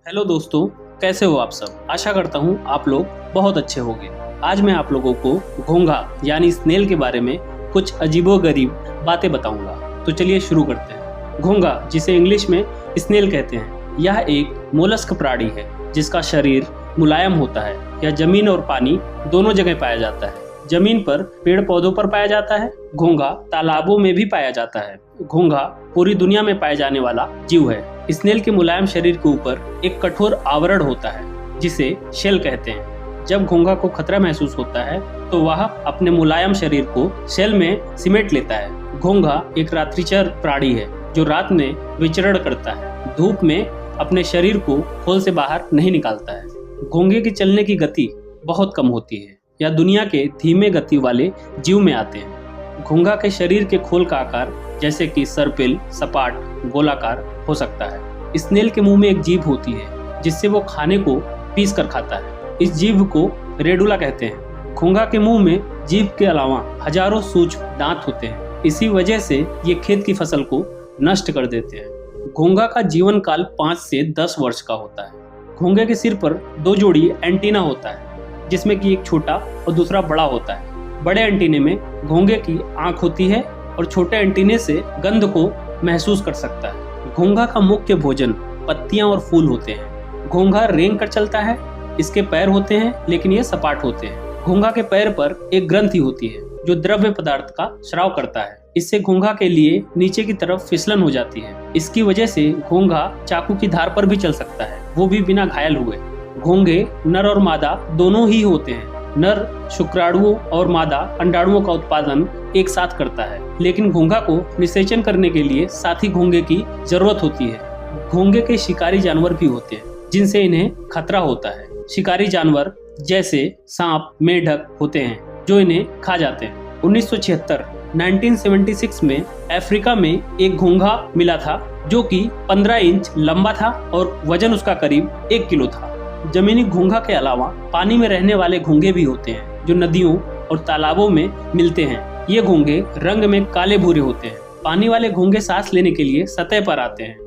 Hello दोस्तों, कैसे हो आप सब। आशा करता हूँ आप लोग बहुत अच्छे होंगे। आज मैं आप लोगों को घोंघा यानी स्नेल के बारे में कुछ अजीबोगरीब बातें बताऊंगा। तो चलिए शुरू करते हैं। घोंघा, जिसे इंग्लिश में स्नेल कहते हैं, यह एक मोलस्क प्राणी है जिसका शरीर मुलायम होता है। यह जमीन और पानी दोनों जगह पाया जाता है। जमीन पर पेड़ पौधों पर पाया जाता है। घोंघा तालाबों में भी पाया जाता है। घोंघा पूरी दुनिया में पाए जाने वाला जीव है। स्नेल के मुलायम शरीर के ऊपर एक कठोर आवरण होता है जिसे शेल कहते हैं। जब घोंघा को खतरा महसूस होता है तो वह अपने मुलायम शरीर को शेल में सिमेट लेता है। घोंघा एक रात्रिचर प्राणी है जो रात में विचरण करता है। धूप में अपने शरीर को खोल से बाहर नहीं निकालता है। घोंघे की चलने की गति बहुत कम होती है या दुनिया के धीमे गति वाले जीव में आते हैं। घोंघा के शरीर के खोल का आकार जैसे कि सर्पिल, सपाट, गोलाकार हो सकता है। स्नेल के मुंह में एक जीभ होती है जिससे वो खाने को पीस कर खाता है। इस जीभ को रेडुला कहते हैं। घोंघा के मुंह में जीभ के अलावा हजारों सूक्ष्म दांत होते हैं। इसी वजह से ये खेत की फसल को नष्ट कर देते हैं। घोंघा का जीवन काल 5 से 10 वर्ष का होता है। घोंघे के सिर पर 2 जोड़ी एंटीना होता है जिसमें कि एक छोटा और दूसरा बड़ा होता है। बड़े एंटीने में घोंघे की आंख होती है और छोटे एंटीने से गंध को महसूस कर सकता है। घोंघा का मुख्य भोजन पत्तियां और फूल होते हैं। घोंघा रेंग कर चलता है। इसके पैर होते हैं लेकिन ये सपाट होते हैं। घोंघा के पैर पर एक ग्रंथि होती है जो द्रव्य पदार्थ का स्राव करता है। इससे घोंघा के लिए नीचे की तरफ फिसलन हो जाती है। इसकी वजह से घोंघा चाकू की धार पर भी चल सकता है, वो भी बिना घायल हुए। घोंघे नर और मादा दोनों ही होते हैं। नर शुक्राणुओं और मादा अंडाणुओं का उत्पादन एक साथ करता है, लेकिन घोंघा को निषेचन करने के लिए साथी घोंघे की जरूरत होती है। घोंघे के शिकारी जानवर भी होते हैं जिनसे इन्हें खतरा होता है। शिकारी जानवर जैसे सांप, मेढक होते हैं जो इन्हें खा जाते हैं। 1976 में अफ्रीका में एक घोंघा मिला था जो कि 15 इंच लंबा था और वजन उसका करीब 1 किलो था। जमीनी घोंघा के अलावा पानी में रहने वाले घोंघे भी होते हैं जो नदियों और तालाबों में मिलते हैं। ये घोंघे रंग में काले भूरे होते हैं। पानी वाले घोंघे सांस लेने के लिए सतह पर आते हैं।